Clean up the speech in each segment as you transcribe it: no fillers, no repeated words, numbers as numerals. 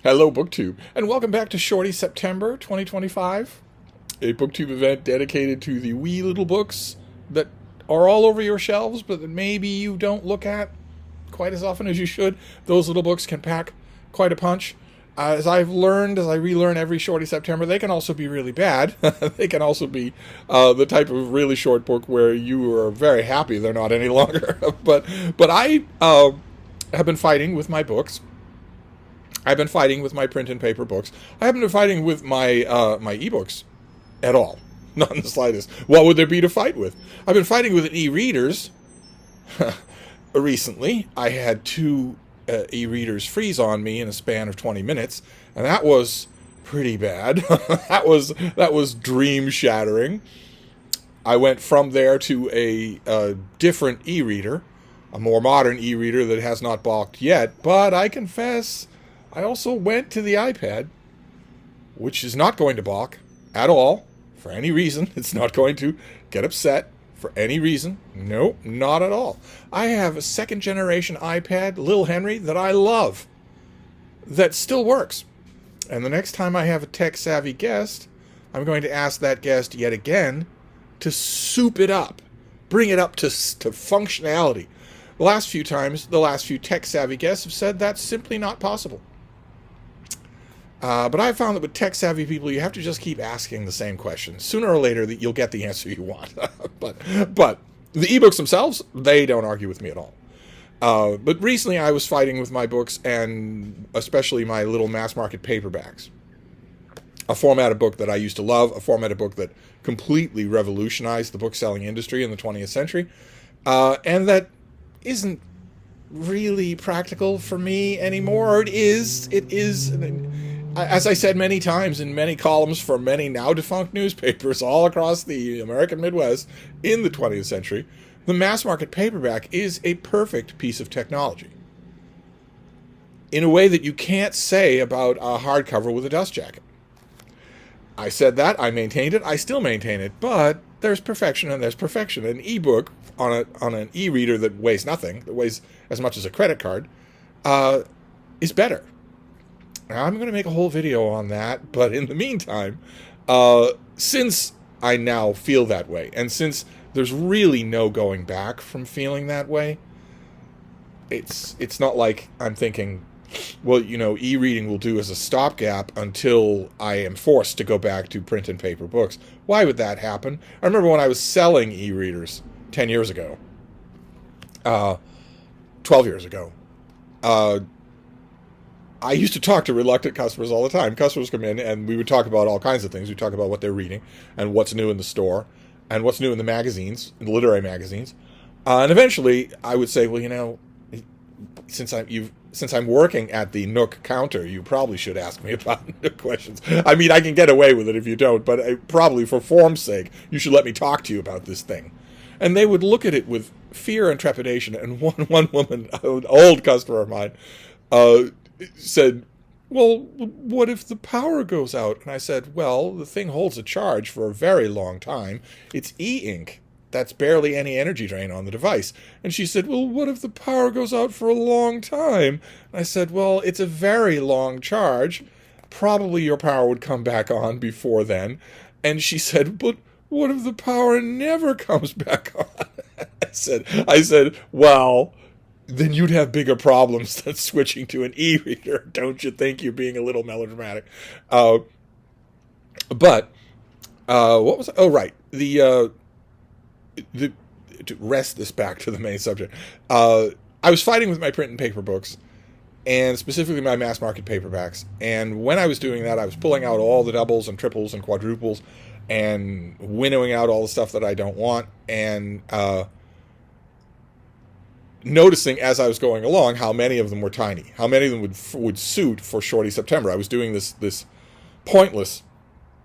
Hello, BookTube, and welcome back to Shorty September 2025, a BookTube event dedicated to the wee little books that are all over your shelves, but that maybe you don't look at quite as often as you should. Those little books can pack quite a punch. As I've learned, as I relearn every Shorty September, they can also be really bad. They can also be the type of really short book where you are very happy they're not any longer. but I have been fighting with my books. I've been fighting with my print and paper books. I haven't been fighting with my my ebooks at all. Not in the slightest. What would there be to fight with? I've been fighting with e-readers. Recently, I had two e-readers freeze on me in a span of 20 minutes, and that was pretty bad. that was dream shattering. I went from there to a different e-reader, a more modern e-reader that has not balked yet, but I confess I also went to the iPad, which is not going to balk at all, for any reason. It's not going to get upset for any reason. Nope, not at all. I have a second-generation iPad, Lil Henry, that I love, that still works. And the next time I have a tech-savvy guest, I'm going to ask that guest yet again to soup it up, bring it up to functionality. The last few tech-savvy guests have said that's simply not possible. But I've found that with tech-savvy people, you have to just keep asking the same questions. Sooner or later, you'll get the answer you want. but the ebooks themselves, they don't argue with me at all. But recently, I was fighting with my books, and especially my little mass-market paperbacks. A formatted book that I used to love, a formatted book that completely revolutionized the book-selling industry in the 20th century, and that isn't really practical for me anymore. It is. As I said many times in many columns for many now-defunct newspapers all across the American Midwest in the 20th century, the mass-market paperback is a perfect piece of technology in a way that you can't say about a hardcover with a dust jacket. I said that, I maintained it, I still maintain it, but there's perfection and there's perfection. An ebook on an e-reader that weighs nothing, that weighs as much as a credit card, is better. Now, I'm going to make a whole video on that, but in the meantime, since I now feel that way, and since there's really no going back from feeling that way, it's not like I'm thinking, well, e-reading will do as a stopgap until I am forced to go back to print and paper books. Why would that happen? I remember when I was selling e-readers 10 years ago, 12 years ago, I used to talk to reluctant customers all the time. Customers come in, and we would talk about all kinds of things. We'd talk about what they're reading, and what's new in the store, and what's new in the magazines, in the literary magazines. And eventually, I would say, well, since I'm working at the Nook counter, you probably should ask me about Nook questions. I mean, I can get away with it if you don't, but probably for form's sake, you should let me talk to you about this thing. And they would look at it with fear and trepidation. And one woman, an old customer of mine, said, well, what if the power goes out? And I said, well, the thing holds a charge for a very long time. It's e-ink. That's barely any energy drain on the device. And she said, well, what if the power goes out for a long time? And I said, well, it's a very long charge. Probably your power would come back on before then. And she said, but what if the power never comes back on? I said, well, then you'd have bigger problems than switching to an e-reader. Don't you think? You're being a little melodramatic. What was... Oh, right. To wrest this back to the main subject, I was fighting with my print and paper books, and specifically my mass market paperbacks. And when I was doing that, I was pulling out all the doubles and triples and quadruples and winnowing out all the stuff that I don't want, and noticing as I was going along how many of them were tiny, how many of them would suit for Shorty September. I was doing this pointless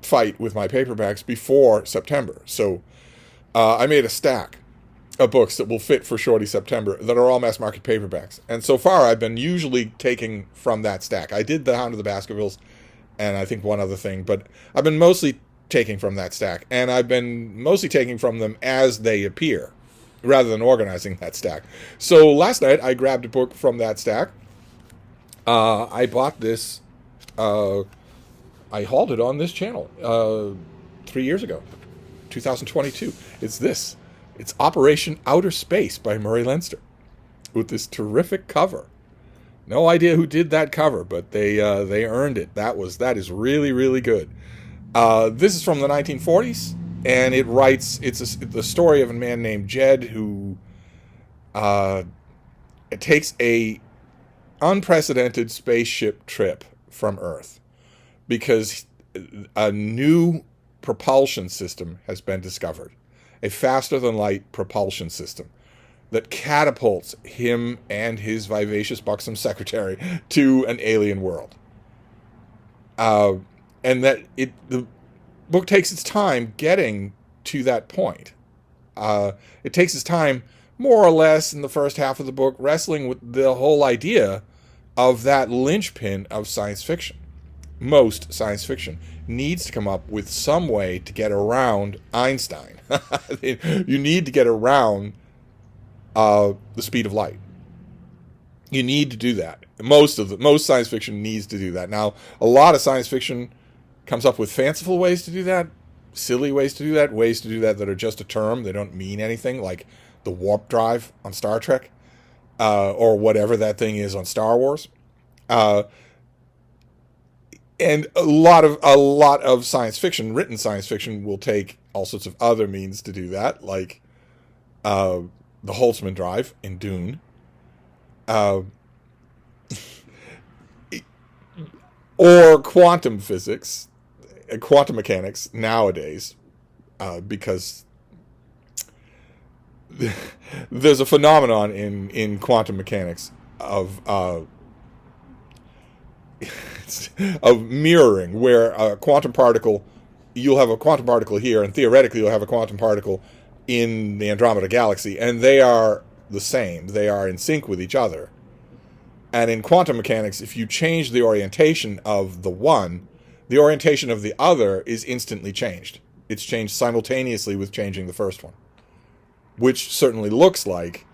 fight with my paperbacks before September. So I made a stack of books that will fit for Shorty September that are all mass market paperbacks. And so far, I've been usually taking from that stack. I did The Hound of the Baskervilles and I think one other thing, but I've been mostly taking from that stack. And I've been mostly taking from them as they appear, rather than organizing that stack. So last night, I grabbed a book from that stack. I bought this I hauled it on this channel 3 years ago, 2022. It's this. It's Operation Outer Space by Murray Leinster, with this terrific cover. No idea who did that cover, but they earned it. That is really, really good. This is from the 1940s, and it's the story of a man named Jed who it takes a unprecedented spaceship trip from Earth because a new propulsion system has been discovered, a faster-than-light propulsion system that catapults him and his vivacious, buxom secretary to an alien world. And that the book takes its time getting to that point. It takes its time, more or less, in the first half of the book, wrestling with the whole idea of that linchpin of science fiction. Most science fiction needs to come up with some way to get around Einstein. You need to get around the speed of light. You need to do that. Most science fiction needs to do that. Now, a lot of science fiction comes up with fanciful ways to do that, silly ways to do that that are just a term. They don't mean anything, like the warp drive on Star Trek, or whatever that thing is on Star Wars. And a lot of science fiction, written science fiction, will take all sorts of other means to do that, like the Holtzman drive in Dune, or quantum physics, quantum mechanics nowadays, because there's a phenomenon in quantum mechanics of mirroring, where a quantum particle, you'll have a quantum particle here, and theoretically you'll have a quantum particle in the Andromeda Galaxy, and they are the same. They are in sync with each other. And in quantum mechanics, if you change the orientation of the one, the orientation of the other is instantly changed. It's changed simultaneously with changing the first one, which certainly looks like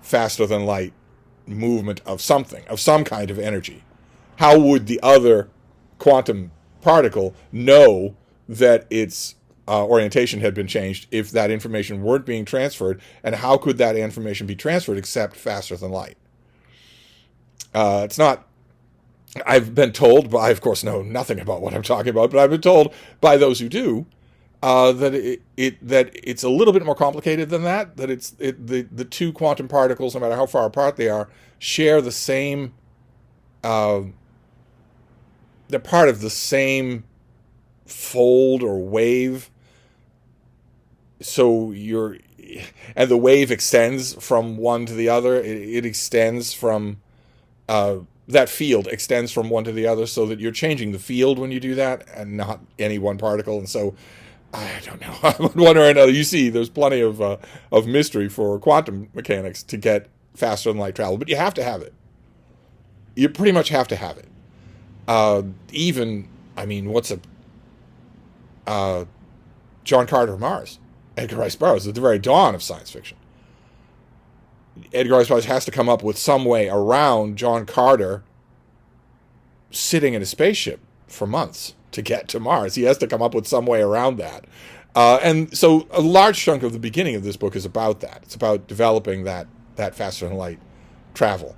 faster than light movement of something, of some kind of energy. How would the other quantum particle know that its orientation had been changed if that information weren't being transferred? And how could that information be transferred except faster than light? It's not, I've been told, but I of course know nothing about what I'm talking about, but I've been told by those who do, that it's a little bit more complicated than that, that the two quantum particles, no matter how far apart they are, share the same, they're part of the same fold or wave. So and the wave extends from one to the other. It extends from, that field extends from one to the other, so that you're changing the field when you do that, and not any one particle. And so, I don't know, one or another. You see, there's plenty of mystery for quantum mechanics to get faster than light travel, but you have to have it. You pretty much have to have it. What's John Carter of Mars? Edgar Rice Burroughs, at the very dawn of science fiction. Edgar Rice Burroughs has to come up with some way around John Carter sitting in a spaceship for months to get to Mars. He has to come up with some way around that. And so a large chunk of the beginning of this book is about that. It's about developing that faster than light travel.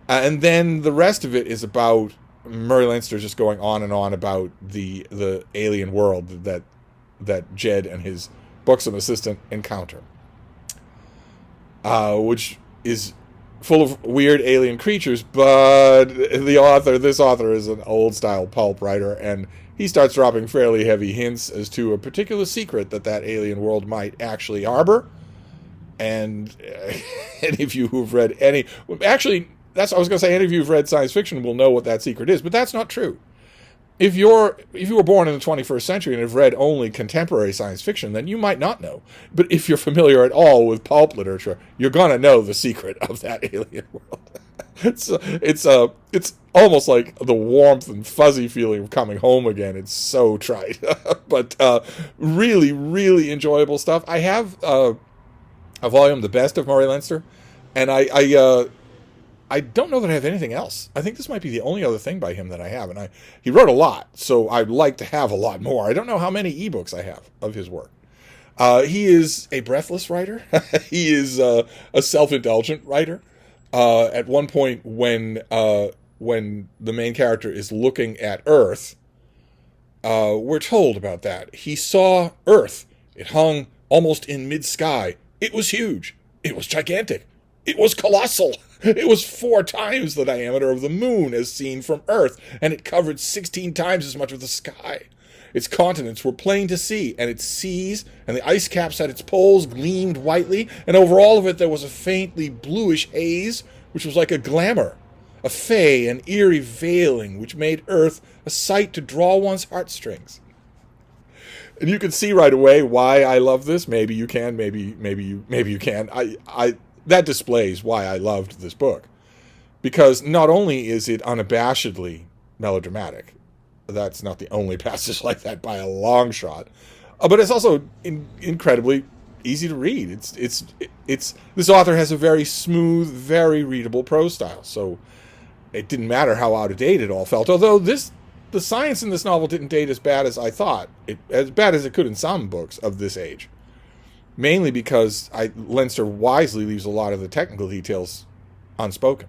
And then the rest of it is about Murray Leinster just going on and on about the alien world that Jed and his buxom assistant encounter, which is full of weird alien creatures. But this author is an old style pulp writer, and he starts dropping fairly heavy hints as to a particular secret that alien world might actually harbor. And any of you who've read any of you who've read science fiction will know what that secret is, but that's not true. If you were born in the 21st century and have read only contemporary science fiction, then you might not know. But if you're familiar at all with pulp literature, you're gonna know the secret of that alien world. It's almost like the warmth and fuzzy feeling of coming home again. It's so trite, but really, really enjoyable stuff. I have a volume, The Best of Murray Leinster, and I I don't know that I have anything else. I think this might be the only other thing by him that I have. And he wrote a lot, so I'd like to have a lot more. I don't know how many ebooks I have of his work. He is a breathless writer. He is a self-indulgent writer. At one point, when the main character is looking at Earth, we're told about that. He saw Earth. It hung almost in mid-sky. It was huge. It was gigantic. It was colossal. It was 4 times the diameter of the moon as seen from Earth, and it covered 16 times as much of the sky. Its continents were plain to see, and its seas and the ice caps at its poles gleamed whitely, and over all of it there was a faintly bluish haze, which was like a glamour, a fey and eerie veiling, which made Earth a sight to draw one's heartstrings. And you can see right away why I love this. Maybe you can, maybe you can. That displays why I loved this book. Because not only is it unabashedly melodramatic, that's not the only passage like that by a long shot, but it's also incredibly easy to read. It's this author has a very smooth, very readable prose style, so it didn't matter how out of date it all felt. Although the science in this novel didn't date as bad as I thought, as bad as it could in some books of this age. Mainly because Leinster wisely leaves a lot of the technical details unspoken,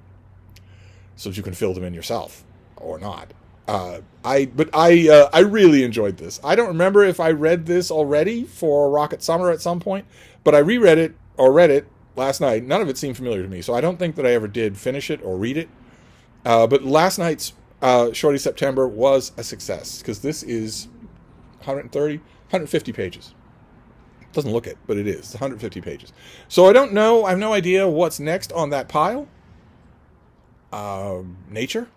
so that you can fill them in yourself or not. I really enjoyed this. I don't remember if I read this already for Rocket Summer at some point, but I reread it or read it last night. None of it seemed familiar to me, so I don't think that I ever did finish it or read it. But last night's Shorty September was a success, because this is 150 pages. Doesn't look it, but it is. It's 150 pages. So I don't know. I have no idea what's next on that pile. Nature?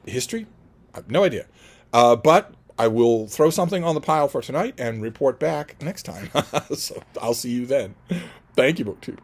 History? I have no idea. But I will throw something on the pile for tonight and report back next time. So I'll see you then. Thank you, BookTube.